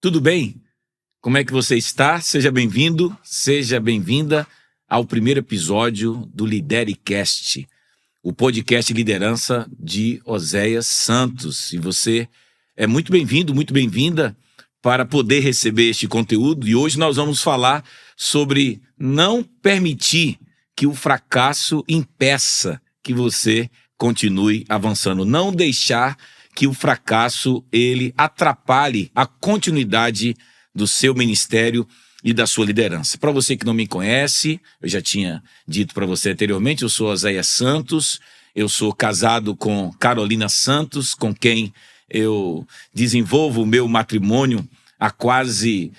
Tudo bem? Como é que você está? Seja bem-vindo, seja bem-vinda ao primeiro episódio do LideriCast, o podcast liderança de Oséias Santos. E você é muito bem-vindo, muito bem-vinda para poder receber este conteúdo. E hoje nós vamos falar sobre não permitir que o fracasso impeça que você continue avançando, não deixar que o fracasso ele atrapalhe a continuidade do seu ministério e da sua liderança. Para você que não me conhece, eu já tinha dito para você anteriormente, eu sou Oséias Santos, eu sou casado com Carolina Santos, com quem eu desenvolvo o meu matrimônio há quase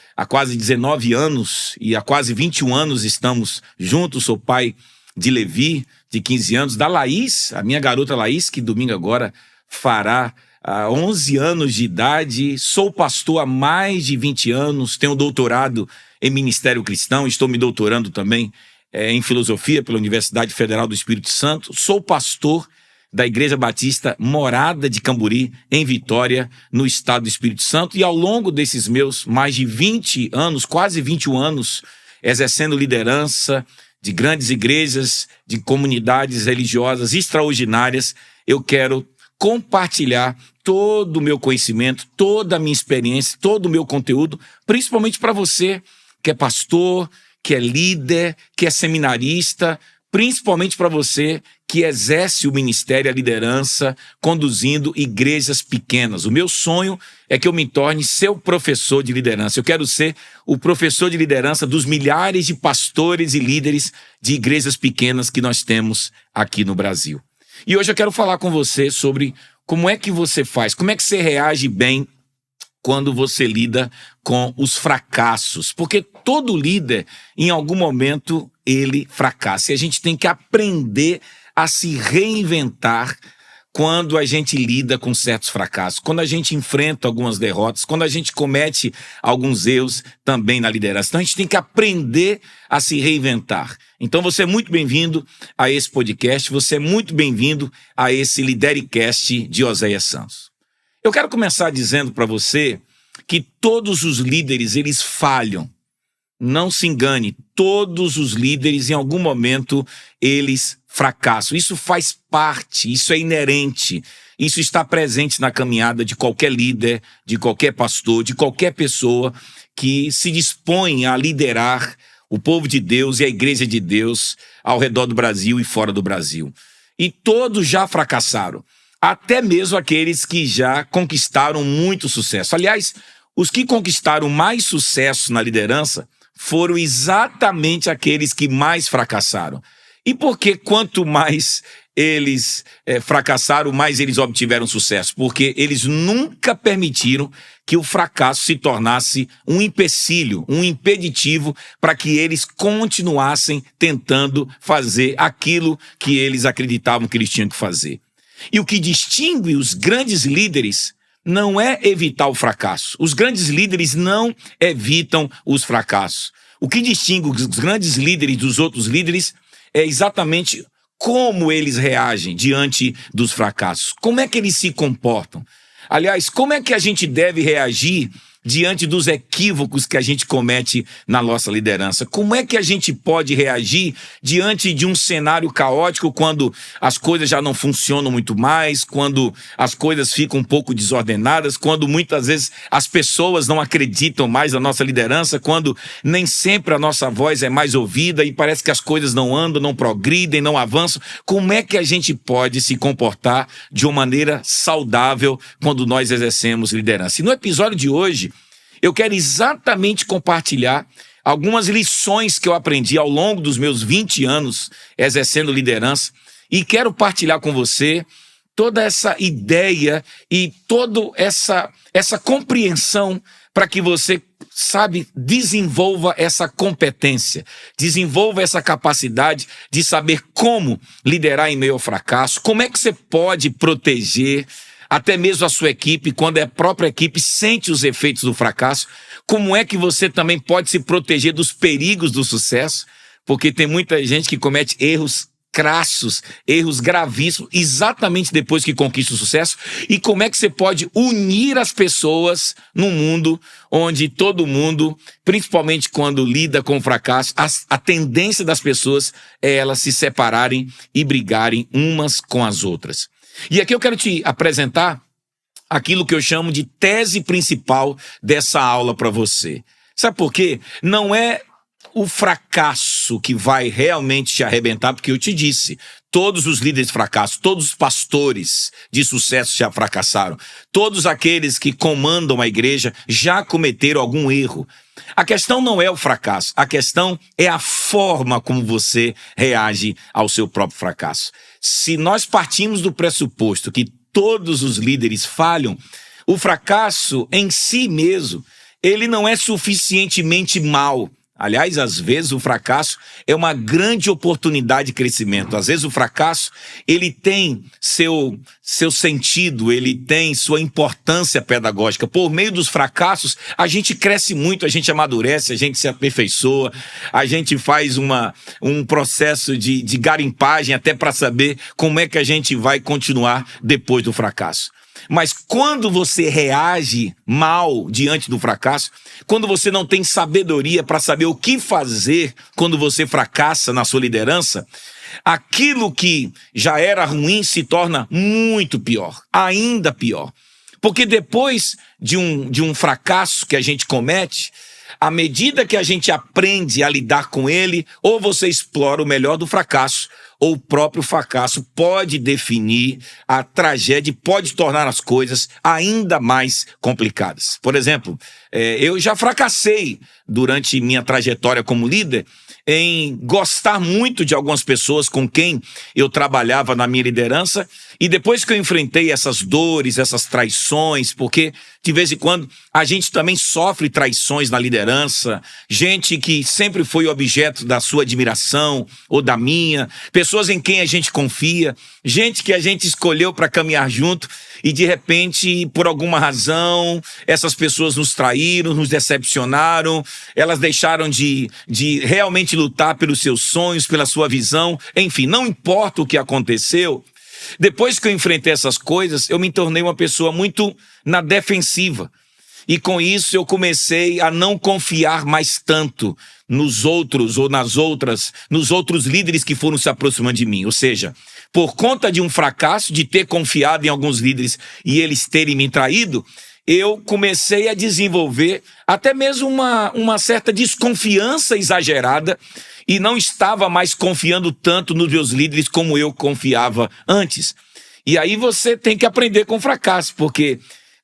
19 anos e há quase 21 anos estamos juntos. Sou pai de Levi, de 15 anos, da Laís, a minha garota Laís, que domingo agora fará 11 anos de idade. Sou pastor há mais de 20 anos, tenho doutorado em Ministério Cristão, estou me doutorando também em Filosofia pela Universidade Federal do Espírito Santo. Sou pastor da Igreja Batista Morada de Camburi, em Vitória, no estado do Espírito Santo. E ao longo desses meus mais de 20 anos, quase 21 anos, exercendo liderança de grandes igrejas, de comunidades religiosas extraordinárias, eu quero compartilhar todo o meu conhecimento, toda a minha experiência, todo o meu conteúdo, principalmente para você que é pastor, que é líder, que é seminarista, principalmente para você que exerce o ministério, a liderança, conduzindo igrejas pequenas. O meu sonho é que eu me torne seu professor de liderança. Eu quero ser o professor de liderança dos milhares de pastores e líderes de igrejas pequenas que nós temos aqui no Brasil. E hoje eu quero falar com você sobre como é que você faz, como é que você reage bem quando você lida com os fracassos. Porque todo líder, em algum momento, ele fracassa. E a gente tem que aprender a se reinventar quando a gente lida com certos fracassos, quando a gente enfrenta algumas derrotas, quando a gente comete alguns erros também na liderança. Então a gente tem que aprender a se reinventar. Então você é muito bem-vindo a esse podcast, você é muito bem-vindo a esse LideriCast de Oséias Santos. Eu quero começar dizendo para você que todos os líderes, eles falham. Não se engane, todos os líderes, em algum momento, eles fracassam. Isso faz parte, isso é inerente, isso está presente na caminhada de qualquer líder, de qualquer pastor, de qualquer pessoa que se dispõe a liderar o povo de Deus e a igreja de Deus ao redor do Brasil e fora do Brasil. E todos já fracassaram, até mesmo aqueles que já conquistaram muito sucesso. Aliás, os que conquistaram mais sucesso na liderança foram exatamente aqueles que mais fracassaram. E porque quanto mais eles fracassaram, mais eles obtiveram sucesso? Porque eles nunca permitiram que o fracasso se tornasse um empecilho, um impeditivo para que eles continuassem tentando fazer aquilo que eles acreditavam que eles tinham que fazer. E o que distingue os grandes líderes não é evitar o fracasso. Os grandes líderes não evitam os fracassos. O que distingue os grandes líderes dos outros líderes é exatamente como eles reagem diante dos fracassos. Como é que eles se comportam? Aliás, como é que a gente deve reagir diante dos equívocos que a gente comete na nossa liderança? Como é que a gente pode reagir diante de um cenário caótico quando as coisas já não funcionam muito mais, quando as coisas ficam um pouco desordenadas, quando muitas vezes as pessoas não acreditam mais na nossa liderança, quando nem sempre a nossa voz é mais ouvida e parece que as coisas não andam, não progridem, não avançam? Como é que a gente pode se comportar de uma maneira saudável quando nós exercemos liderança? E no episódio de hoje, eu quero exatamente compartilhar algumas lições que eu aprendi ao longo dos meus 20 anos exercendo liderança e quero partilhar com você toda essa ideia e toda essa compreensão para que você, desenvolva essa competência, desenvolva essa capacidade de saber como liderar em meio ao fracasso, como é que você pode proteger até mesmo a sua equipe, quando a própria equipe sente os efeitos do fracasso, como é que você também pode se proteger dos perigos do sucesso, porque tem muita gente que comete erros crassos, erros gravíssimos, exatamente depois que conquista o sucesso, e como é que você pode unir as pessoas num mundo onde todo mundo, principalmente quando lida com o fracasso, a tendência das pessoas é elas se separarem e brigarem umas com as outras. E aqui eu quero te apresentar aquilo que eu chamo de tese principal dessa aula para você. Sabe por quê? Não é o fracasso que vai realmente te arrebentar, porque eu te disse, todos os líderes fracassam, todos os pastores de sucesso já fracassaram, todos aqueles que comandam a igreja já cometeram algum erro. A questão não é o fracasso, a questão é a forma como você reage ao seu próprio fracasso. Se nós partimos do pressuposto que todos os líderes falham, o fracasso em si mesmo, ele não é suficientemente mau. Aliás, às vezes o fracasso é uma grande oportunidade de crescimento. Às vezes o fracasso, ele tem seu sentido, ele tem sua importância pedagógica. Por meio dos fracassos, a gente cresce muito, a gente amadurece, a gente se aperfeiçoa, a gente faz um processo de garimpagem até para saber como é que a gente vai continuar depois do fracasso. Mas quando você reage mal diante do fracasso, quando você não tem sabedoria para saber o que fazer quando você fracassa na sua liderança, aquilo que já era ruim se torna muito pior, ainda pior. Porque depois de um fracasso que a gente comete, à medida que a gente aprende a lidar com ele, ou você explora o melhor do fracasso, ou o próprio fracasso pode definir a tragédia, pode tornar as coisas ainda mais complicadas. Por exemplo, eu já fracassei durante minha trajetória como líder em gostar muito de algumas pessoas com quem eu trabalhava na minha liderança, e depois que eu enfrentei essas dores, essas traições, porque de vez em quando a gente também sofre traições na liderança, gente que sempre foi objeto da sua admiração ou da minha, pessoas em quem a gente confia, gente que a gente escolheu para caminhar junto e de repente, por alguma razão, essas pessoas nos traíram, nos decepcionaram, elas deixaram de realmente lutar pelos seus sonhos, pela sua visão, enfim, não importa o que aconteceu. Depois que eu enfrentei essas coisas, eu me tornei uma pessoa muito na defensiva. E com isso eu comecei a não confiar mais tanto nos outros ou nos outros líderes que foram se aproximando de mim. Ou seja, por conta de um fracasso, de ter confiado em alguns líderes e eles terem me traído, eu comecei a desenvolver até mesmo uma certa desconfiança exagerada e não estava mais confiando tanto nos meus líderes como eu confiava antes. E aí você tem que aprender com o fracasso, porque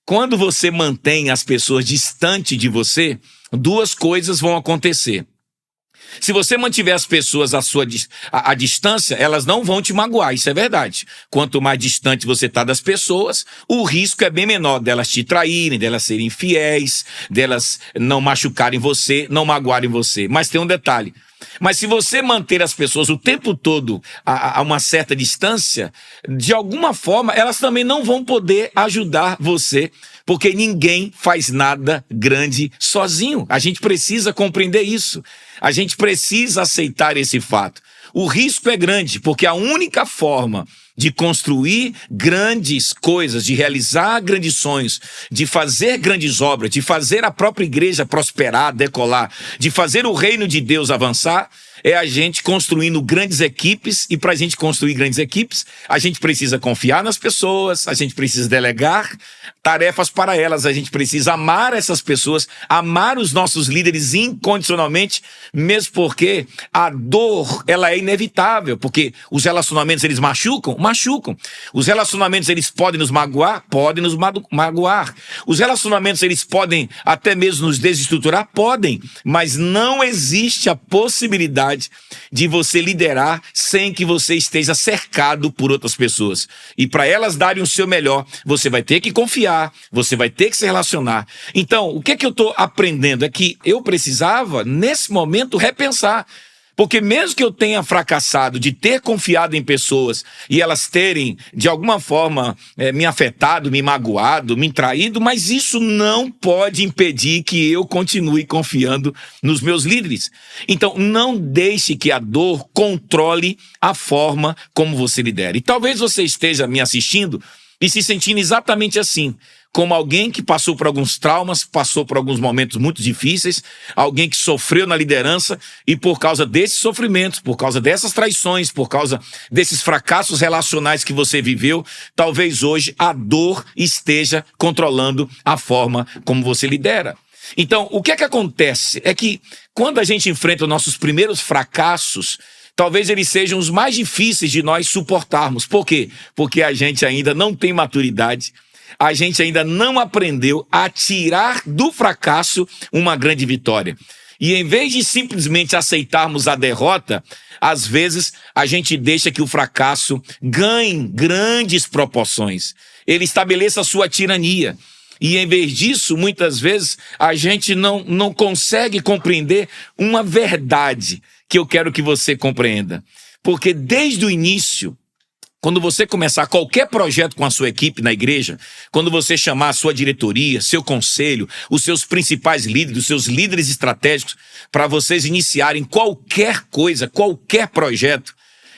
quando você mantém as pessoas distante de você, duas coisas vão acontecer. Se você mantiver as pessoas à distância, elas não vão te magoar, isso é verdade. Quanto mais distante você está das pessoas, o risco é bem menor delas te traírem, delas serem infiéis, delas não machucarem você, não magoarem você. Mas tem um detalhe. Mas se você manter as pessoas o tempo todo a uma certa distância, de alguma forma elas também não vão poder ajudar você, porque ninguém faz nada grande sozinho. A gente precisa compreender isso. A gente precisa aceitar esse fato. O risco é grande, porque a única forma de construir grandes coisas, de realizar grandes sonhos, de fazer grandes obras, de fazer a própria igreja prosperar, decolar, de fazer o reino de Deus avançar, é a gente construindo grandes equipes, e para a gente construir grandes equipes, a gente precisa confiar nas pessoas, a gente precisa delegar tarefas para elas, a gente precisa amar essas pessoas, amar os nossos líderes incondicionalmente, mesmo porque a dor, ela é inevitável, porque os relacionamentos, eles machucam. Os relacionamentos, eles podem nos magoar, magoar. Os relacionamentos, eles podem até mesmo nos desestruturar, podem, mas não existe a possibilidade de você liderar sem que você esteja cercado por outras pessoas. E para elas darem o seu melhor, você vai ter que confiar, você vai ter que se relacionar. Então, o que eu estou aprendendo é que eu precisava, nesse momento, repensar. Porque mesmo que eu tenha fracassado de ter confiado em pessoas e elas terem, de alguma forma, me afetado, me magoado, me traído, mas isso não pode impedir que eu continue confiando nos meus líderes. Então, não deixe que a dor controle a forma como você lidera. E talvez você esteja me assistindo e se sentindo exatamente assim, como alguém que passou por alguns traumas, passou por alguns momentos muito difíceis, alguém que sofreu na liderança e por causa desses sofrimentos, por causa dessas traições, por causa desses fracassos relacionais que você viveu, talvez hoje a dor esteja controlando a forma como você lidera. Então, o que é que acontece? É que quando a gente enfrenta os nossos primeiros fracassos, talvez eles sejam os mais difíceis de nós suportarmos. Por quê? Porque a gente ainda não tem maturidade, a gente ainda não aprendeu a tirar do fracasso uma grande vitória. E em vez de simplesmente aceitarmos a derrota, às vezes a gente deixa que o fracasso ganhe grandes proporções. Ele estabeleça a sua tirania. E em vez disso, muitas vezes, a gente não consegue compreender uma verdade que eu quero que você compreenda. Porque desde o início, quando você começar qualquer projeto com a sua equipe na igreja, quando você chamar a sua diretoria, seu conselho, os seus principais líderes, os seus líderes estratégicos, para vocês iniciarem qualquer coisa, qualquer projeto,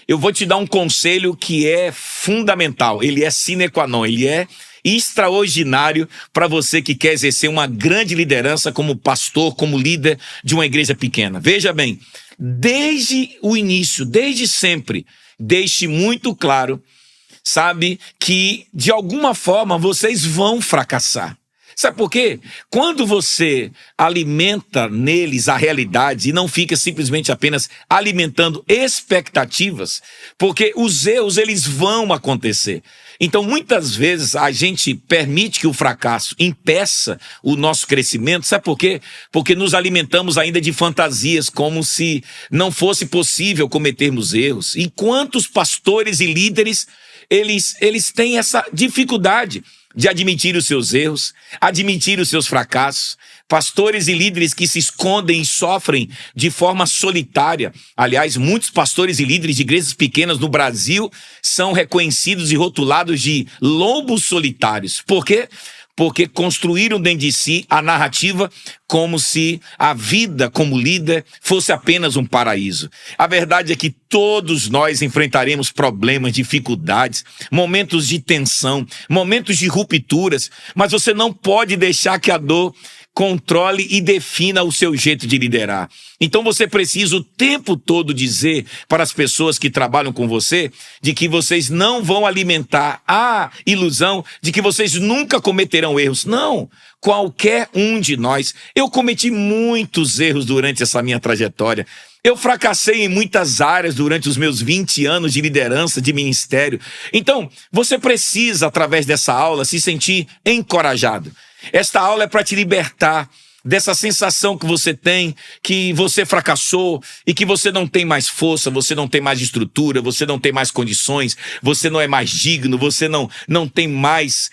eu vou te dar um conselho que é fundamental, ele é sine qua non, ele é extraordinário para você que quer exercer uma grande liderança como pastor, como líder de uma igreja pequena. Veja bem, desde o início, desde sempre, deixe muito claro, sabe, que de alguma forma vocês vão fracassar. Sabe por quê? Quando você alimenta neles a realidade e não fica simplesmente apenas alimentando expectativas, porque os erros eles vão acontecer. Então, muitas vezes, a gente permite que o fracasso impeça o nosso crescimento. Sabe por quê? Porque nos alimentamos ainda de fantasias, como se não fosse possível cometermos erros. E quantos pastores e líderes, eles têm essa dificuldade de admitir os seus erros, admitir os seus fracassos. Pastores e líderes que se escondem e sofrem de forma solitária. Aliás, muitos pastores e líderes de igrejas pequenas no Brasil são reconhecidos e rotulados de lobos solitários. Por quê? Porque construíram dentro de si a narrativa como se a vida como líder fosse apenas um paraíso. A verdade é que todos nós enfrentaremos problemas, dificuldades, momentos de tensão, momentos de rupturas, mas você não pode deixar que a dor controle e defina o seu jeito de liderar. Então você precisa o tempo todo dizer para as pessoas que trabalham com você de que vocês não vão alimentar a ilusão de que vocês nunca cometerão erros. Não, qualquer um de nós. Eu cometi muitos erros durante essa minha trajetória. Eu fracassei em muitas áreas durante os meus 20 anos de liderança, de ministério. Então, você precisa, através dessa aula, se sentir encorajado. Esta aula é para te libertar dessa sensação que você tem, que você fracassou e que você não tem mais força, você não tem mais estrutura, você não tem mais condições, você não é mais digno, você não tem mais,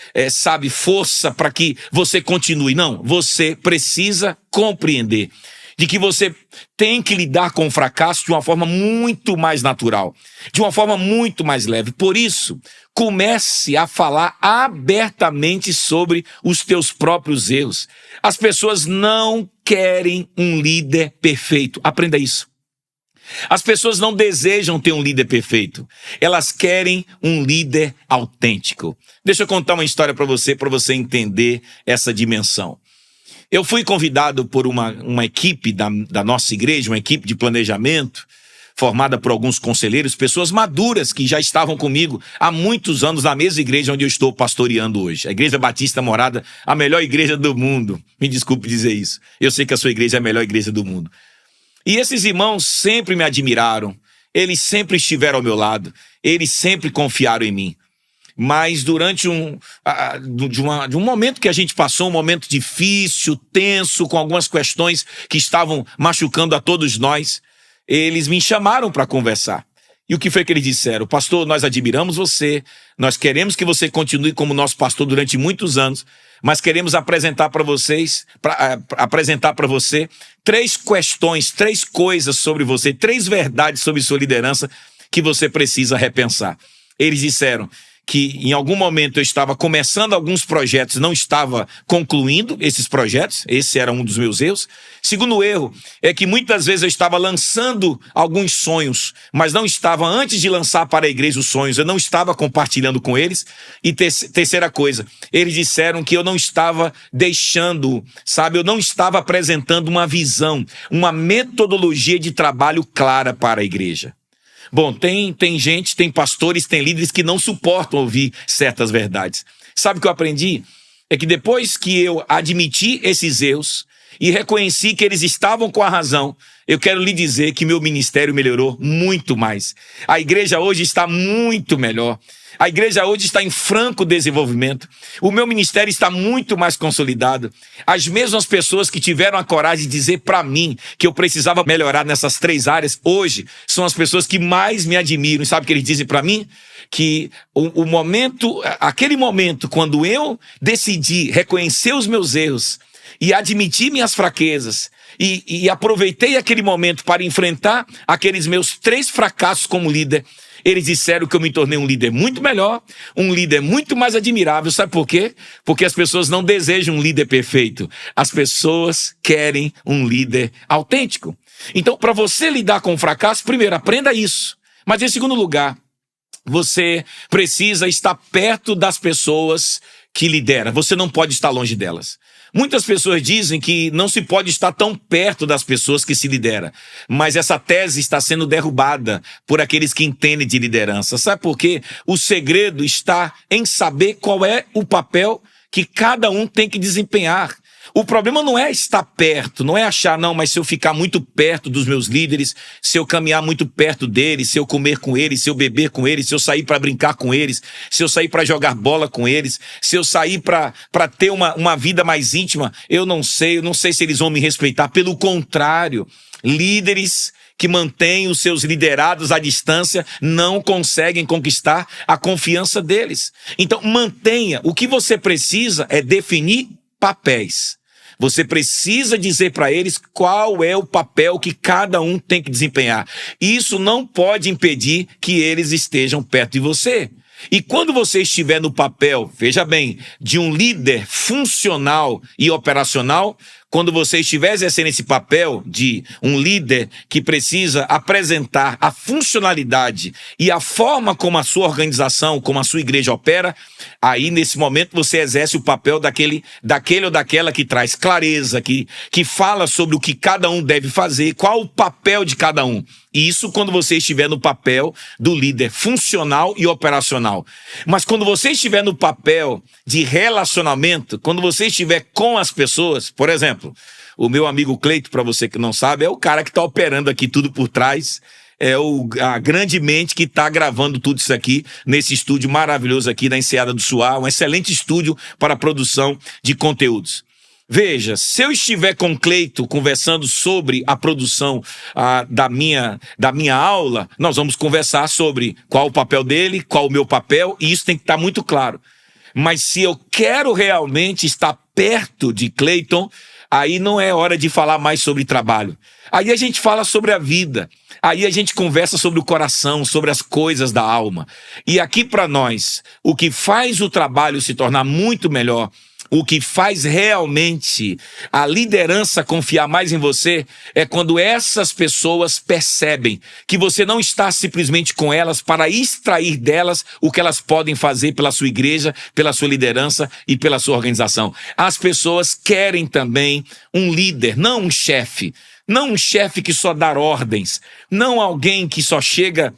força para que você continue. Não, você precisa compreender de que você tem que lidar com o fracasso de uma forma muito mais natural, de uma forma muito mais leve. Por isso, comece a falar abertamente sobre os teus próprios erros. As pessoas não querem um líder perfeito. Aprenda isso. As pessoas não desejam ter um líder perfeito. Elas querem um líder autêntico. Deixa eu contar uma história para você entender essa dimensão. Eu fui convidado por uma equipe da nossa igreja, uma equipe de planejamento, formada por alguns conselheiros, pessoas maduras que já estavam comigo há muitos anos na mesma igreja onde eu estou pastoreando hoje. A Igreja Batista Morada, a melhor igreja do mundo. Me desculpe dizer isso. Eu sei que a sua igreja é a melhor igreja do mundo. E esses irmãos sempre me admiraram, eles sempre estiveram ao meu lado, eles sempre confiaram em mim. Mas durante um momento que a gente passou, um momento difícil, tenso, com algumas questões que estavam machucando a todos nós, eles me chamaram para conversar. E o que foi que eles disseram? Pastor, nós admiramos você, nós queremos que você continue como nosso pastor durante muitos anos, mas queremos apresentar para você 3 questões, 3 coisas sobre você, 3 verdades sobre sua liderança que você precisa repensar. Eles disseram que em algum momento eu estava começando alguns projetos, não estava concluindo esses projetos, esse era um dos meus erros. Segundo erro é que muitas vezes eu estava lançando alguns sonhos, mas não estava, antes de lançar para a igreja os sonhos, eu não estava compartilhando com eles. E terceira coisa, eles disseram que eu não estava deixando, eu não estava apresentando uma visão, uma metodologia de trabalho clara para a igreja. Bom, tem gente, tem pastores, tem líderes que não suportam ouvir certas verdades. Sabe o que eu aprendi? É que depois que eu admiti esses erros e reconheci que eles estavam com a razão, eu quero lhe dizer que meu ministério melhorou muito mais. A igreja hoje está muito melhor. A igreja hoje está em franco desenvolvimento. O meu ministério está muito mais consolidado. As mesmas pessoas que tiveram a coragem de dizer para mim que eu precisava melhorar nessas 3 áreas, hoje são as pessoas que mais me admiram. E sabe o que eles dizem para mim? Que aquele momento, quando eu decidi reconhecer os meus erros e admitir minhas fraquezas, e aproveitei aquele momento para enfrentar aqueles meus 3 fracassos como líder, eles disseram que eu me tornei um líder muito melhor, um líder muito mais admirável. Sabe por quê? Porque as pessoas não desejam um líder perfeito. As pessoas querem um líder autêntico. Então, para você lidar com o fracasso, primeiro, aprenda isso. Mas, em segundo lugar, você precisa estar perto das pessoas que lidera. Você não pode estar longe delas. Muitas pessoas dizem que não se pode estar tão perto das pessoas que se lidera, mas essa tese está sendo derrubada por aqueles que entendem de liderança. Sabe por quê? O segredo está em saber qual é o papel que cada um tem que desempenhar. O problema não é estar perto, não é achar, não, mas se eu ficar muito perto dos meus líderes, se eu caminhar muito perto deles, se eu comer com eles, se eu beber com eles, se eu sair para brincar com eles, se eu sair para jogar bola com eles, se eu sair para ter uma vida mais íntima, eu não sei se eles vão me respeitar. Pelo contrário, líderes que mantêm os seus liderados à distância não conseguem conquistar a confiança deles. Então, mantenha. O que você precisa é definir papéis. Você precisa dizer para eles qual é o papel que cada um tem que desempenhar. Isso não pode impedir que eles estejam perto de você. E quando você estiver no papel, veja bem, de um líder funcional e operacional, quando você estiver exercendo esse papel de um líder que precisa apresentar a funcionalidade e a forma como a sua organização, como a sua igreja opera, aí nesse momento você exerce o papel daquele ou daquela que traz clareza, que fala sobre o que cada um deve fazer, qual o papel de cada um. Isso quando você estiver no papel do líder funcional e operacional. Mas quando você estiver no papel de relacionamento, quando você estiver com as pessoas, por exemplo, o meu amigo Cleito, para você que não sabe, é o cara que está operando aqui tudo por trás, é a grande mente que está gravando tudo isso aqui, nesse estúdio maravilhoso aqui da Enseada do Suá, um excelente estúdio para a produção de conteúdos. Veja, se eu estiver com o Cleito conversando sobre a produção da minha aula, nós vamos conversar sobre qual o papel dele, qual o meu papel, e isso tem que estar muito claro. Mas se eu quero realmente estar perto de Cleiton, aí não é hora de falar mais sobre trabalho. Aí a gente fala sobre a vida. Aí a gente conversa sobre o coração, sobre as coisas da alma. E aqui para nós, o que faz o trabalho se tornar muito melhor, o que faz realmente a liderança confiar mais em você é quando essas pessoas percebem que você não está simplesmente com elas para extrair delas o que elas podem fazer pela sua igreja, pela sua liderança e pela sua organização. As pessoas querem também um líder, não um chefe. Não um chefe que só dá ordens, não alguém que só chega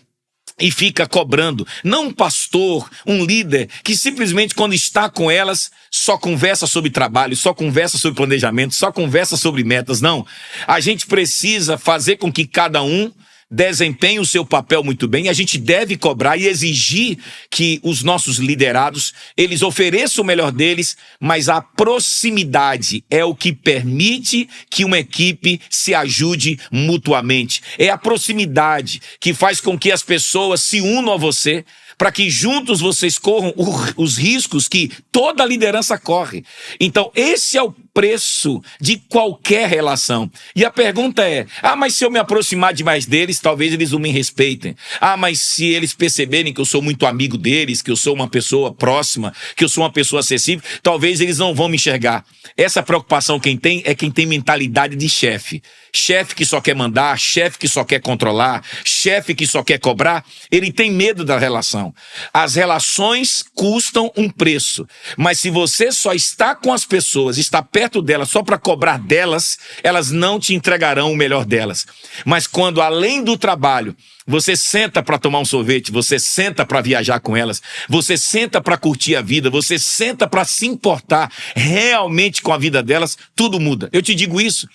e fica cobrando, não um pastor, um líder que simplesmente quando está com elas só conversa sobre trabalho, só conversa sobre planejamento, só conversa sobre metas. Não, a gente precisa fazer com que cada um desempenhe o seu papel muito bem. A gente deve cobrar e exigir que os nossos liderados, eles ofereçam o melhor deles, mas a proximidade é o que permite que uma equipe se ajude mutuamente. É a proximidade que faz com que as pessoas se unam a você, para que juntos vocês corram os riscos que toda liderança corre. Então, esse é o preço de qualquer relação. E a pergunta é: mas se eu me aproximar demais deles, talvez eles não me respeitem. Mas se eles perceberem que eu sou muito amigo deles, que eu sou uma pessoa próxima, que eu sou uma pessoa acessível, talvez eles não vão me enxergar. Essa preocupação quem tem mentalidade de chefe. Chefe que só quer mandar, chefe que só quer controlar, chefe que só quer cobrar, ele tem medo da relação. As relações custam um preço, mas se você só está com as pessoas, está perto delas só para cobrar delas, elas não te entregarão o melhor delas. Mas quando além do trabalho, você senta para tomar um sorvete, você senta para viajar com elas, você senta para curtir a vida, você senta para se importar realmente com a vida delas, tudo muda. Eu te digo isso.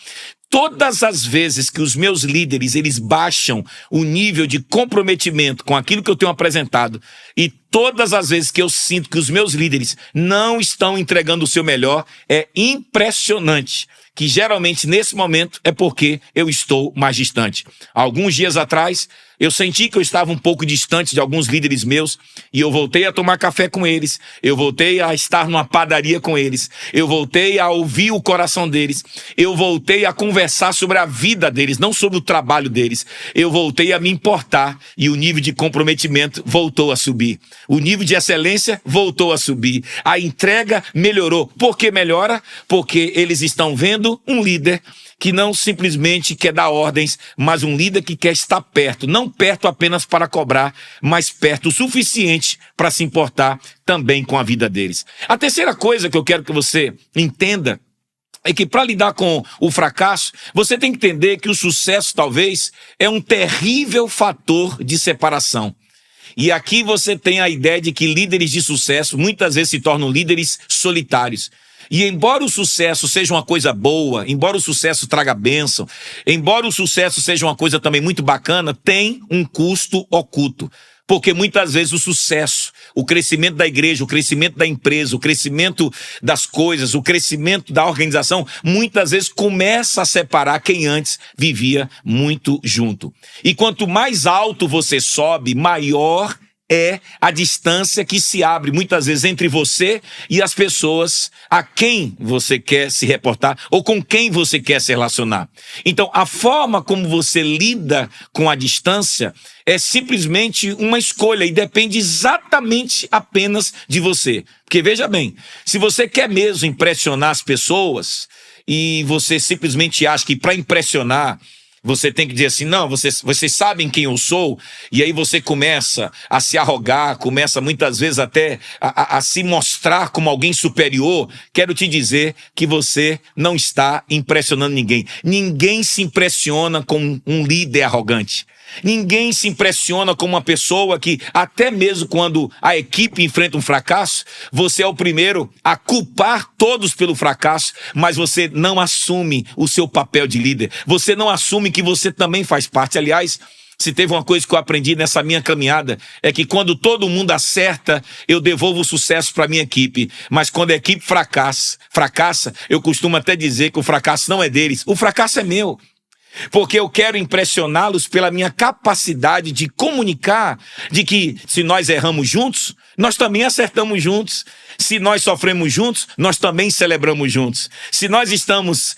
Todas as vezes que os meus líderes, eles baixam o nível de comprometimento com aquilo que eu tenho apresentado, e todas as vezes que eu sinto que os meus líderes não estão entregando o seu melhor, é impressionante que geralmente nesse momento é porque eu estou mais distante. Alguns dias atrás, eu senti que eu estava um pouco distante de alguns líderes meus e eu voltei a tomar café com eles, eu voltei a estar numa padaria com eles, eu voltei a ouvir o coração deles, eu voltei a conversar sobre a vida deles, não sobre o trabalho deles. Eu voltei a me importar e o nível de comprometimento voltou a subir. O nível de excelência voltou a subir. A entrega melhorou. Por que melhora? Porque eles estão vendo um líder que não simplesmente quer dar ordens, mas um líder que quer estar perto, não perto apenas para cobrar, mas perto o suficiente para se importar também com a vida deles. A terceira coisa que eu quero que você entenda é que para lidar com o fracasso, você tem que entender que o sucesso talvez é um terrível fator de separação. E aqui você tem a ideia de que líderes de sucesso muitas vezes se tornam líderes solitários. E embora o sucesso seja uma coisa boa, embora o sucesso traga bênção, embora o sucesso seja uma coisa também muito bacana, tem um custo oculto. Porque muitas vezes o sucesso, o crescimento da igreja, o crescimento da empresa, o crescimento das coisas, o crescimento da organização, muitas vezes começa a separar quem antes vivia muito junto. E quanto mais alto você sobe, maior é a distância que se abre muitas vezes entre você e as pessoas a quem você quer se reportar ou com quem você quer se relacionar. Então, a forma como você lida com a distância é simplesmente uma escolha e depende exatamente apenas de você. Porque veja bem, se você quer mesmo impressionar as pessoas e você simplesmente acha que para impressionar você tem que dizer assim: não, vocês sabem quem eu sou, e aí você começa a se arrogar, começa muitas vezes até a se mostrar como alguém superior. Quero te dizer que você não está impressionando ninguém. Ninguém se impressiona com um líder arrogante. Ninguém se impressiona com uma pessoa que, até mesmo quando a equipe enfrenta um fracasso, você é o primeiro a culpar todos pelo fracasso, mas você não assume o seu papel de líder. Você não assume que você também faz parte. Aliás, se teve uma coisa que eu aprendi nessa minha caminhada, é que quando todo mundo acerta, eu devolvo o sucesso para a minha equipe. Mas quando a equipe fracassa, eu costumo até dizer que o fracasso não é deles, o fracasso é meu. Porque eu quero impressioná-los pela minha capacidade de comunicar de que se nós erramos juntos, nós também acertamos juntos. Se nós sofremos juntos, nós também celebramos juntos. Se nós estamos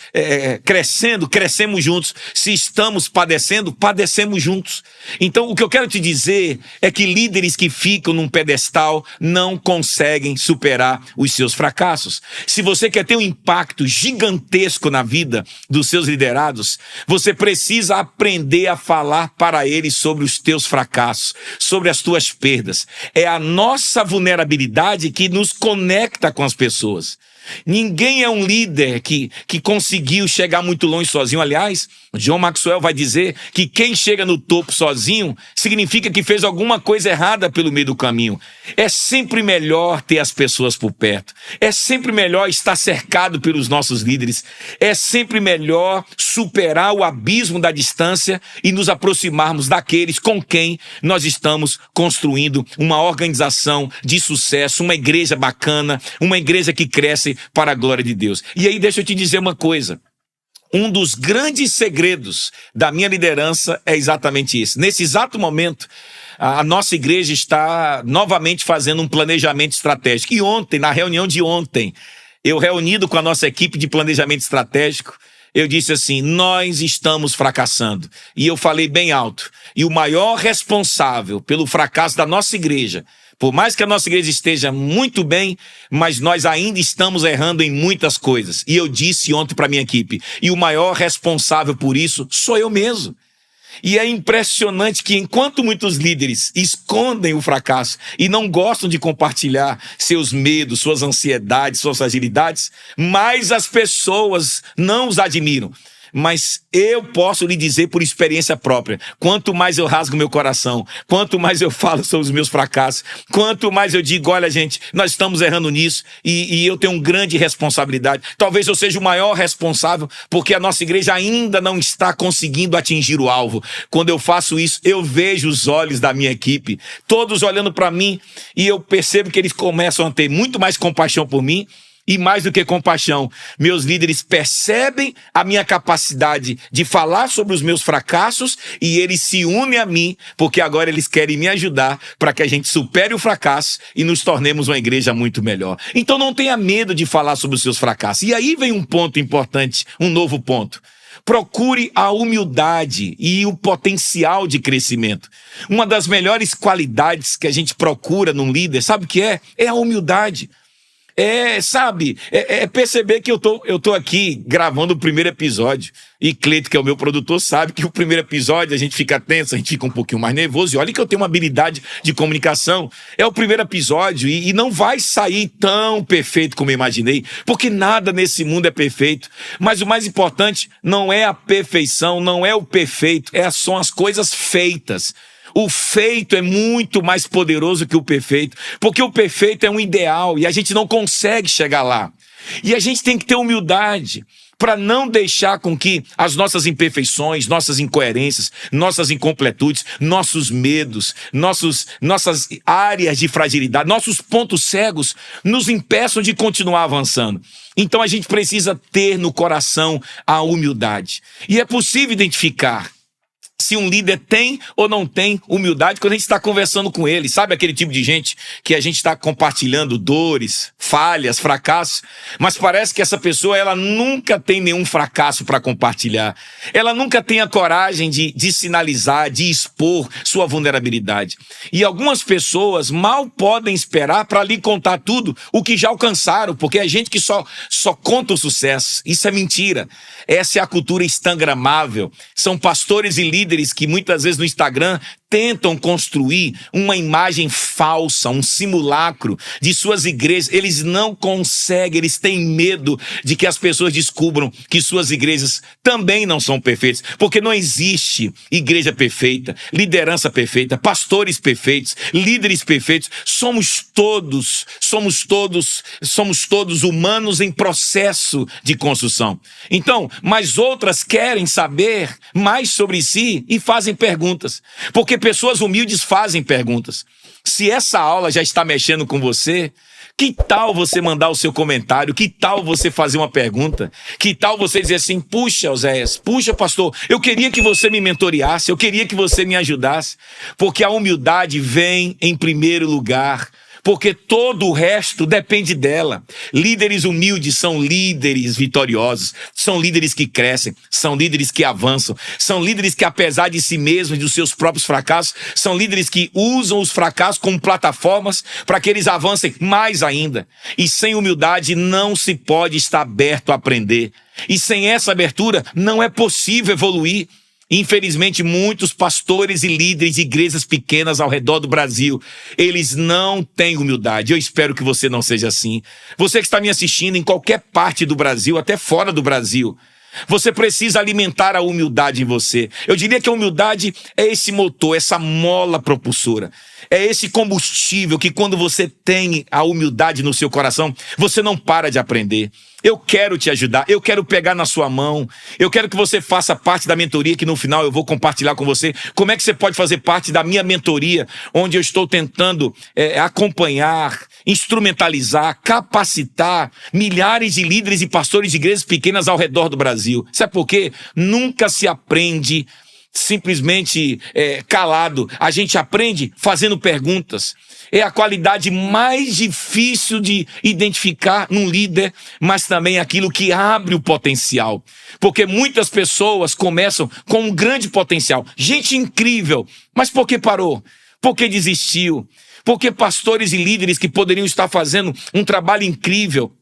crescendo, crescemos juntos. Se estamos padecendo, padecemos juntos. Então, o que eu quero te dizer é que líderes que ficam num pedestal não conseguem superar os seus fracassos. Se você quer ter um impacto gigantesco na vida dos seus liderados, você precisa aprender a falar para eles sobre os teus fracassos, sobre as tuas perdas. É a nossa vulnerabilidade que nos conecta com as pessoas. Ninguém é um líder que conseguiu chegar muito longe sozinho. Aliás, John Maxwell vai dizer que quem chega no topo sozinho significa que fez alguma coisa errada pelo meio do caminho. É sempre melhor ter as pessoas por perto. É sempre melhor estar cercado pelos nossos líderes. É sempre melhor superar o abismo da distância e nos aproximarmos daqueles com quem nós estamos construindo uma organização de sucesso, uma igreja bacana, uma igreja que cresce para a glória de Deus. E aí deixa eu te dizer uma coisa. Um dos grandes segredos da minha liderança é exatamente isso. Nesse exato momento, a nossa igreja está novamente fazendo um planejamento estratégico. E ontem, na reunião de ontem, eu reunido com a nossa equipe de planejamento estratégico, eu disse assim: nós estamos fracassando. E eu falei bem alto. E o maior responsável pelo fracasso da nossa igreja, por mais que a nossa igreja esteja muito bem, mas nós ainda estamos errando em muitas coisas. E eu disse ontem para a minha equipe: e o maior responsável por isso sou eu mesmo. E é impressionante que enquanto muitos líderes escondem o fracasso e não gostam de compartilhar seus medos, suas ansiedades, suas fragilidades, mais as pessoas não os admiram. Mas eu posso lhe dizer por experiência própria, quanto mais eu rasgo meu coração, quanto mais eu falo sobre os meus fracassos, quanto mais eu digo: olha gente, nós estamos errando nisso e eu tenho uma grande responsabilidade. Talvez eu seja o maior responsável porque a nossa igreja ainda não está conseguindo atingir o alvo. Quando eu faço isso, eu vejo os olhos da minha equipe, todos olhando para mim, e eu percebo que eles começam a ter muito mais compaixão por mim. E mais do que compaixão, meus líderes percebem a minha capacidade de falar sobre os meus fracassos e eles se unem a mim, porque agora eles querem me ajudar para que a gente supere o fracasso e nos tornemos uma igreja muito melhor. Então não tenha medo de falar sobre os seus fracassos. E aí vem um ponto importante, um novo ponto. Procure a humildade e o potencial de crescimento. Uma das melhores qualidades que a gente procura num líder, sabe o que é? É a humildade. É perceber que eu tô aqui gravando o primeiro episódio. E Cleito, que é o meu produtor, sabe que o primeiro episódio a gente fica tenso, a gente fica um pouquinho mais nervoso. E olha que eu tenho uma habilidade de comunicação. É o primeiro episódio e não vai sair tão perfeito como eu imaginei, porque nada nesse mundo é perfeito. Mas o mais importante não é a perfeição, não é o perfeito, são as coisas feitas. O feito é muito mais poderoso que o perfeito, porque o perfeito é um ideal e a gente não consegue chegar lá. E a gente tem que ter humildade para não deixar com que as nossas imperfeições, nossas incoerências, nossas incompletudes, nossos medos, nossas áreas de fragilidade, nossos pontos cegos nos impeçam de continuar avançando. Então a gente precisa ter no coração a humildade. E é possível identificar se um líder tem ou não tem humildade quando a gente está conversando com ele. Sabe aquele tipo de gente que a gente está compartilhando dores, falhas, fracassos, mas parece que essa pessoa ela nunca tem nenhum fracasso para compartilhar. Ela nunca tem a coragem de sinalizar, de expor sua vulnerabilidade. E algumas pessoas mal podem esperar para lhe contar tudo o que já alcançaram, porque é gente que só conta o sucesso. Isso é mentira. Essa é a cultura instagramável. São pastores e líderes que muitas vezes no Instagram tentam construir uma imagem falsa, um simulacro de suas igrejas. Eles não conseguem, eles têm medo de que as pessoas descubram que suas igrejas também não são perfeitas, porque não existe igreja perfeita, liderança perfeita, pastores perfeitos, líderes perfeitos. Somos todos humanos em processo de construção. Então, mas outras querem saber mais sobre si e fazem perguntas, porque pessoas humildes fazem perguntas. Se essa aula já está mexendo com você, que tal você mandar o seu comentário? Que tal você fazer uma pergunta? Que tal você dizer assim: puxa, Oséias, puxa, pastor, eu queria que você me mentoreasse, eu queria que você me ajudasse, porque a humildade vem em primeiro lugar, porque todo o resto depende dela. Líderes humildes são líderes vitoriosos, são líderes que crescem, são líderes que avançam, são líderes que, apesar de si mesmos e dos seus próprios fracassos, são líderes que usam os fracassos como plataformas para que eles avancem mais ainda. E sem humildade não se pode estar aberto a aprender. E sem essa abertura não é possível evoluir. Infelizmente, muitos pastores e líderes de igrejas pequenas ao redor do Brasil, eles não têm humildade. Eu espero que você não seja assim. Você que está me assistindo em qualquer parte do Brasil, até fora do Brasil, você precisa alimentar a humildade em você. Eu diria que a humildade é esse motor, essa mola propulsora. É esse combustível que, quando você tem a humildade no seu coração, você não para de aprender. Eu quero te ajudar, eu quero pegar na sua mão, eu quero que você faça parte da mentoria, que no final eu vou compartilhar com você como é que você pode fazer parte da minha mentoria, onde eu estou tentando acompanhar, instrumentalizar, capacitar milhares de líderes e pastores de igrejas pequenas ao redor do Brasil. Sabe por quê? Nunca se aprende simplesmente calado. A gente aprende fazendo perguntas. É a qualidade mais difícil de identificar num líder, mas também aquilo que abre o potencial. Porque muitas pessoas começam com um grande potencial. Gente incrível, mas por que parou? Por que desistiu? Porque pastores e líderes que poderiam estar fazendo um trabalho incrível.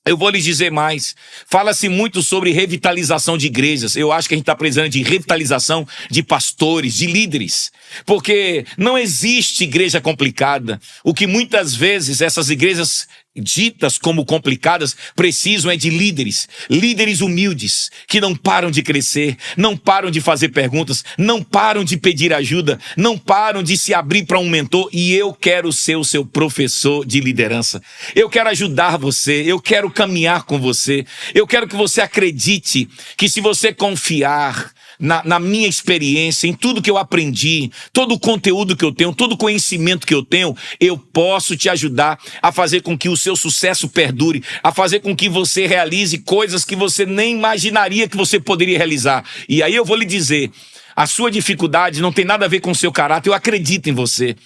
Eu vou lhes dizer mais. Fala-se muito sobre revitalização de igrejas. Eu acho que a gente está precisando de revitalização de pastores, de líderes. Porque não existe igreja complicada. O que muitas vezes essas igrejas ditas como complicadas precisam é de líderes. Líderes humildes, que não param de crescer, não param de fazer perguntas, não param de pedir ajuda, não param de se abrir para um mentor. E eu quero ser o seu professor de liderança. Eu quero ajudar você, eu quero caminhar com você. Eu quero que você acredite que se você confiar na minha experiência, em tudo que eu aprendi, todo o conteúdo que eu tenho, todo o conhecimento que eu tenho, eu posso te ajudar a fazer com que o seu sucesso perdure, a fazer com que você realize coisas que você nem imaginaria que você poderia realizar. E aí eu vou lhe dizer, a sua dificuldade não tem nada a ver com o seu caráter, eu acredito em você.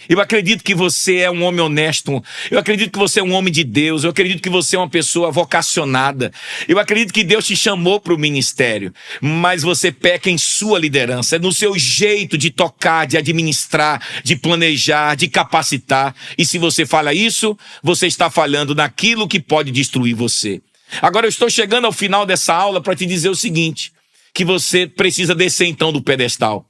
Eu acredito que você é um homem honesto, eu acredito que você é um homem de Deus, eu acredito que você é uma pessoa vocacionada, eu acredito que Deus te chamou para o ministério, mas você peca em sua liderança, é no seu jeito de tocar, de administrar, de planejar, de capacitar, e se você fala isso, você está falhando naquilo que pode destruir você. Agora eu estou chegando ao final dessa aula para te dizer o seguinte, que você precisa descer então do pedestal,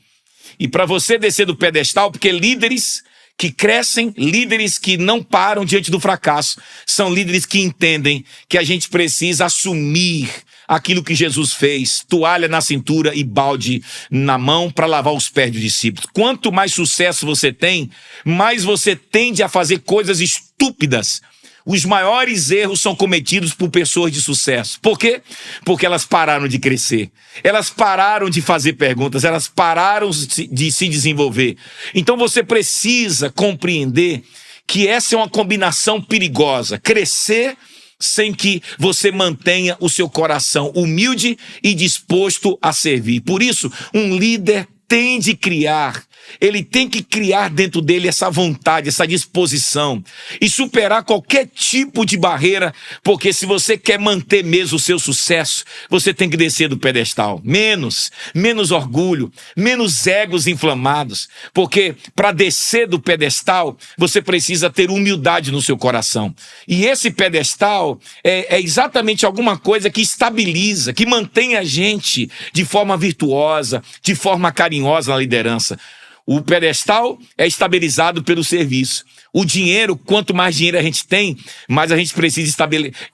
e para você descer do pedestal, porque líderes que crescem, líderes que não param diante do fracasso, são líderes que entendem que a gente precisa assumir aquilo que Jesus fez, toalha na cintura e balde na mão para lavar os pés dos discípulos. Quanto mais sucesso você tem, mais você tende a fazer coisas estúpidas. Os maiores erros são cometidos por pessoas de sucesso. Por quê? Porque elas pararam de crescer. Elas pararam de fazer perguntas. Elas pararam de se desenvolver. Então você precisa compreender que essa é uma combinação perigosa. Crescer sem que você mantenha o seu coração humilde e disposto a servir. Por isso, um líder tem de criar. Ele tem que criar dentro dele essa vontade, essa disposição e superar qualquer tipo de barreira, porque se você quer manter mesmo o seu sucesso, você tem que descer do pedestal. Menos orgulho, menos egos inflamados, porque para descer do pedestal, você precisa ter humildade no seu coração. E esse pedestal é exatamente alguma coisa que estabiliza, que mantém a gente de forma virtuosa, de forma carinhosa na liderança. O pedestal é estabilizado pelo serviço. O dinheiro, quanto mais dinheiro a gente tem, mais a gente precisa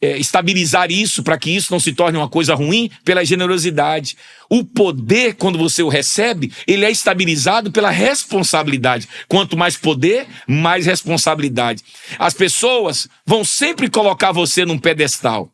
estabilizar isso para que isso não se torne uma coisa ruim pela generosidade. O poder, quando você o recebe, ele é estabilizado pela responsabilidade. Quanto mais poder, mais responsabilidade. As pessoas vão sempre colocar você num pedestal.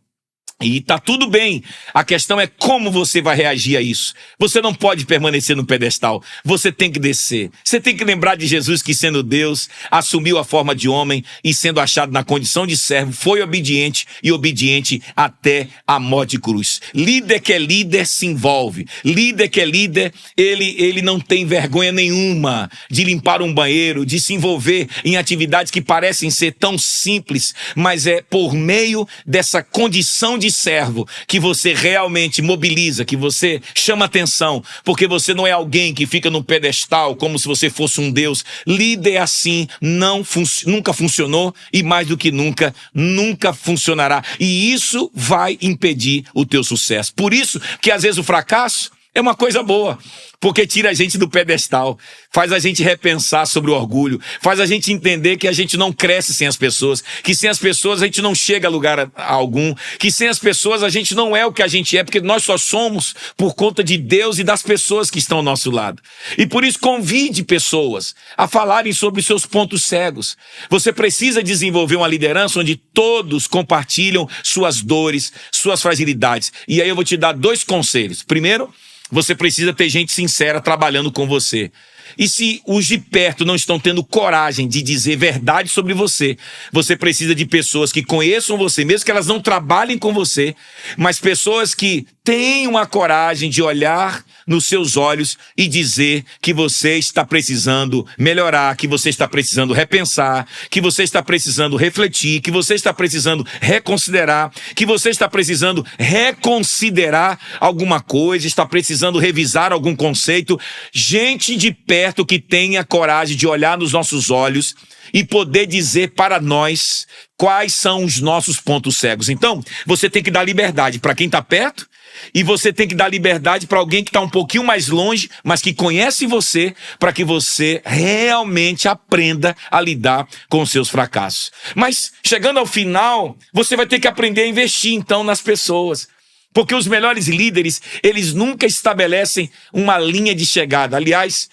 E tá tudo bem, a questão é como você vai reagir a isso. Você não pode permanecer no pedestal, você tem que descer. Você tem que lembrar de Jesus que, sendo Deus, assumiu a forma de homem e, sendo achado na condição de servo, foi obediente e obediente até a morte de cruz. Líder que é líder se envolve. Líder que é líder, ele não tem vergonha nenhuma de limpar um banheiro, de se envolver em atividades que parecem ser tão simples, mas é por meio dessa condição de servo que você realmente mobiliza, que você chama atenção, porque você não é alguém que fica no pedestal como se você fosse um Deus. Líder assim nunca funcionou e mais do que nunca funcionará. E isso vai impedir o teu sucesso. Por isso que às vezes o fracasso é uma coisa boa, porque tira a gente do pedestal, faz a gente repensar sobre o orgulho, faz a gente entender que a gente não cresce sem as pessoas, que sem as pessoas a gente não chega a lugar algum, que sem as pessoas a gente não é o que a gente é, porque nós só somos por conta de Deus e das pessoas que estão ao nosso lado. E por isso convide pessoas a falarem sobre seus pontos cegos. Você precisa desenvolver uma liderança onde todos compartilham suas dores, suas fragilidades. E aí eu vou te dar 2 conselhos. Primeiro, você precisa ter gente sincera trabalhando com você. E se os de perto não estão tendo coragem de dizer verdade sobre você, você precisa de pessoas que conheçam você, mesmo que elas não trabalhem com você, mas pessoas que tenham a coragem de olhar nos seus olhos e dizer que você está precisando melhorar, que você está precisando repensar, que você está precisando refletir, que você está precisando reconsiderar, que você está precisando reconsiderar alguma coisa, está precisando revisar algum conceito. Gente de perto que tenha coragem de olhar nos nossos olhos e poder dizer para nós quais são os nossos pontos cegos. Então, você tem que dar liberdade para quem está perto e você tem que dar liberdade para alguém que está um pouquinho mais longe, mas que conhece você, para que você realmente aprenda a lidar com os seus fracassos. Mas, chegando ao final, você vai ter que aprender a investir, então, nas pessoas. Porque os melhores líderes, eles nunca estabelecem uma linha de chegada. Aliás,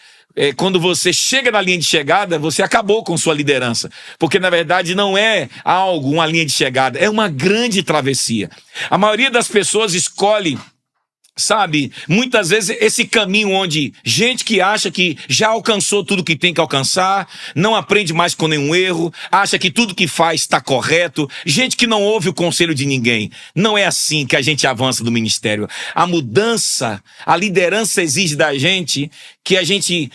quando você chega na linha de chegada, você acabou com sua liderança. Porque, na verdade, não é uma linha de chegada, é uma grande travessia. A maioria das pessoas escolhe, sabe, muitas vezes esse caminho onde gente que acha que já alcançou tudo que tem que alcançar, não aprende mais com nenhum erro, acha que tudo que faz está correto, gente que não ouve o conselho de ninguém. Não é assim que a gente avança no ministério. A mudança, a liderança exige da gente que a gente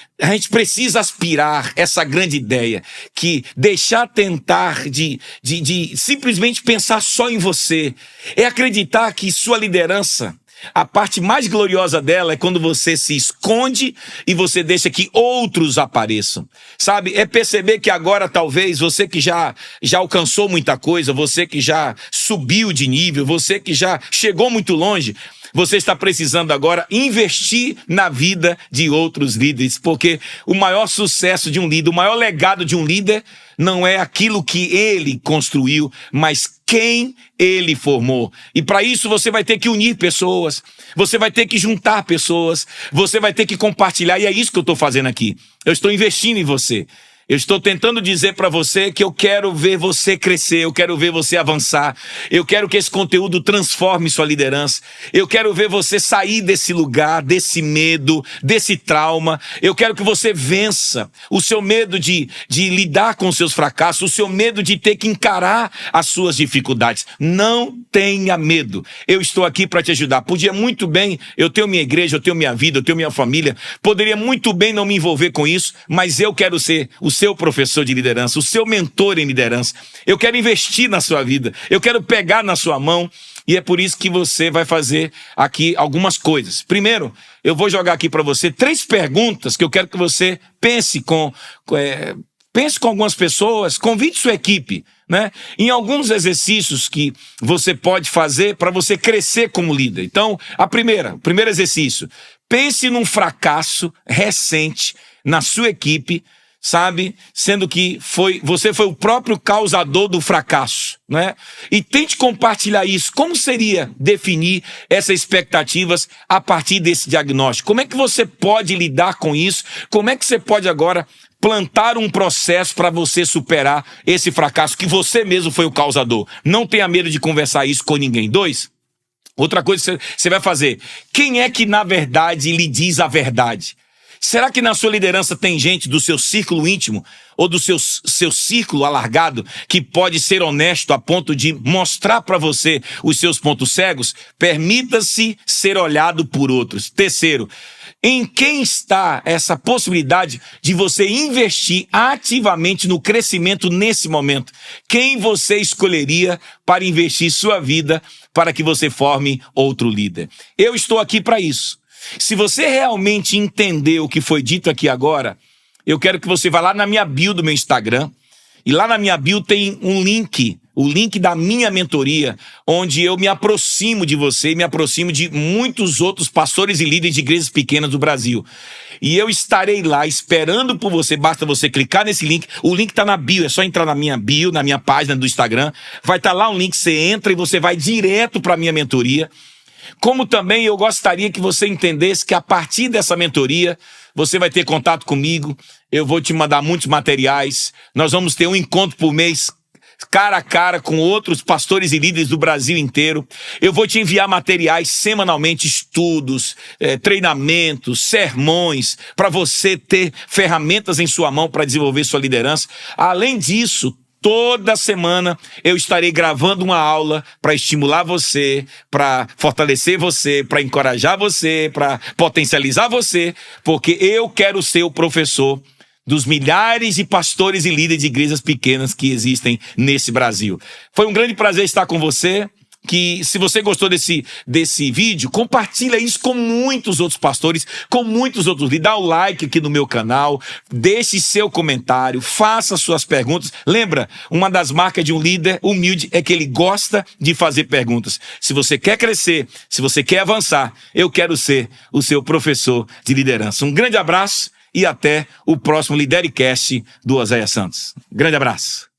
precisa aspirar essa grande ideia, que deixar tentar de simplesmente pensar só em você, é acreditar que sua liderança, a parte mais gloriosa dela é quando você se esconde e você deixa que outros apareçam. Sabe, é perceber que agora talvez você que já alcançou muita coisa, você que já subiu de nível, você que já chegou muito longe, você está precisando agora investir na vida de outros líderes, porque o maior sucesso de um líder, o maior legado de um líder não é aquilo que ele construiu, mas quem ele formou. E para isso você vai ter que unir pessoas, você vai ter que juntar pessoas, você vai ter que compartilhar, e é isso que eu estou fazendo aqui. Eu estou investindo em você. Eu estou tentando dizer para você que eu quero ver você crescer, eu quero ver você avançar, eu quero que esse conteúdo transforme sua liderança, eu quero ver você sair desse lugar, desse medo, desse trauma, eu quero que você vença o seu medo de lidar com os seus fracassos, o seu medo de ter que encarar as suas dificuldades. Não tenha medo, eu estou aqui para te ajudar. Podia muito bem, eu tenho minha igreja, eu tenho minha vida, eu tenho minha família, poderia muito bem não me envolver com isso, mas eu quero ser o seu professor de liderança, o seu mentor em liderança. Eu quero investir na sua vida, eu quero pegar na sua mão, e é por isso que você vai fazer aqui algumas coisas. Primeiro, eu vou jogar aqui para você 3 perguntas que eu quero que você pense com algumas pessoas, convide sua equipe, né? Em alguns exercícios que você pode fazer para você crescer como líder. Então, o primeiro exercício, pense num fracasso recente na sua equipe, sabe, sendo que você foi o próprio causador do fracasso, né? E tente compartilhar isso. Como seria definir essas expectativas a partir desse diagnóstico? Como é que você pode lidar com isso? Como é que você pode agora plantar um processo para você superar esse fracasso que você mesmo foi o causador? Não tenha medo de conversar isso com ninguém. 2, outra coisa que você vai fazer. Quem é que na verdade lhe diz a verdade? Será que na sua liderança tem gente do seu círculo íntimo ou do seu círculo alargado que pode ser honesto a ponto de mostrar para você os seus pontos cegos? Permita-se ser olhado por outros. 3, em quem está essa possibilidade de você investir ativamente no crescimento nesse momento? Quem você escolheria para investir sua vida para que você forme outro líder? Eu estou aqui para isso. Se você realmente entender o que foi dito aqui agora, eu quero que você vá lá na minha bio do meu Instagram, e lá na minha bio tem um link, o link da minha mentoria, onde eu me aproximo de você e me aproximo de muitos outros pastores e líderes de igrejas pequenas do Brasil. E eu estarei lá esperando por você, basta você clicar nesse link, o link está na bio, é só entrar na minha bio, na minha página do Instagram, vai estar lá um link, você entra e você vai direto para a minha mentoria. Como também eu gostaria que você entendesse que a partir dessa mentoria, você vai ter contato comigo, eu vou te mandar muitos materiais, nós vamos ter um encontro por mês, cara a cara com outros pastores e líderes do Brasil inteiro. Eu vou te enviar materiais semanalmente, estudos, treinamentos, sermões, para você ter ferramentas em sua mão para desenvolver sua liderança. Além disso, Toda semana eu estarei gravando uma aula para estimular você, para fortalecer você, para encorajar você, para potencializar você, porque eu quero ser o professor dos milhares de pastores e líderes de igrejas pequenas que existem nesse Brasil. Foi um grande prazer estar com você. Que se você gostou desse vídeo, compartilha isso com muitos outros pastores, com muitos outros líderes. Dá o like aqui no meu canal, deixe seu comentário, faça suas perguntas. Lembra, uma das marcas de um líder humilde é que ele gosta de fazer perguntas. Se você quer crescer, se você quer avançar, eu quero ser o seu professor de liderança. Um grande abraço e até o próximo Lidercast do Oséias Santos. Grande abraço.